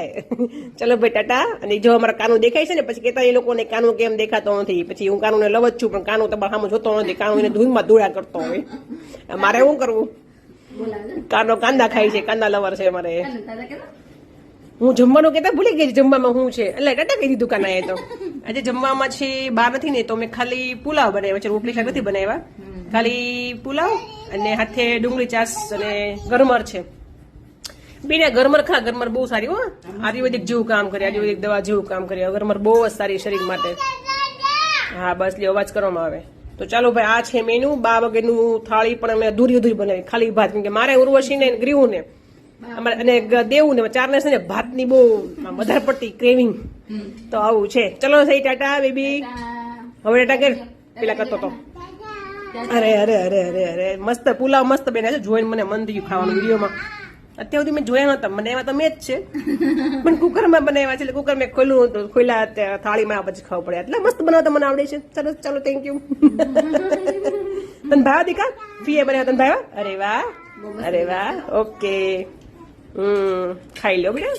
થાય. ચલો ભાઈ ટાટા. અને જો અમારા કાનું દેખાય છે ને પછી કેતા એ લોકોને કાનું કેમ દેખાતો નથી. પછી હું કાનુને લવ જ છું પણ કાનું તમારા સામે જોતો નથી. કાનું એને ધૂળમાં ધૂળા કરતો હોય. મારે શું કરવું? કાનો કાંદા ખાય છે, કાંદા લવર છે મારે. હું જમવાનું કેતા ભૂલી ગઈ જમવામાં શું છે એટલે ટાટા કહી દીધું કાનાએ તો. આજે જમવામાં છે બહાર નથી ને તો મેં ખાલી પુલાવ બનાવ્યો છે, રોટલી શાક નથી બનાવ્યા. ખાલી પુલાવ અને હાથે ડુંગળી ચાસ અને ગરમર છે. બીને ગરમર ખા, ગરમર બહુ સારી હો, આયુર્વેદિક જેવું કામ કરે, આયુર્વેદિક દવા જેવું કામ કરે. ગરમર બહુ જ સારી શરીર માટે. હા બસ લે અવાજ કરવામાં આવે તો ચાલો ભાઈ. આ છે મેનુ. 12 વાગ્યાનું થાળી પણ અમે અધૂરી બનાવી, ખાલી ભાત. કેમ કે મારે ઉર્વશી ને ગ્રીવું ને અને દેવું ને 4 ને છે ને ભાતની બહુ વધારે પડતી ક્રેવિંગ. તો આવું છે. ચલો સહી ટાટા બેબી. હવે ટાટા કર પેલા કરતો તો. અરે અરે અરે અરે અરે મસ્ત પુલાવ મસ્ત બન્યા છે. જોઈને મને મન થયું ખાવાનું. વિડીયોમાં અત્યાર સુધી મેં જોયા નતા, બનાવ્યા તો મેં જ છે પણ કુકરમાં બનાવ્યા છે. એટલે કુકર મેં ખોલ્યા થાળીમાં પછી ખાવું પડે. એટલે મસ્ત બનાવતા મને આવડે છે. સરસ. ચાલો થેન્ક યુ. તને ભાવ દીકા ફીએ બનાવ્યા? તને ભાવ? અરે વાહ, અરે વાહ. ઓકે ખાઈ લો બેટા.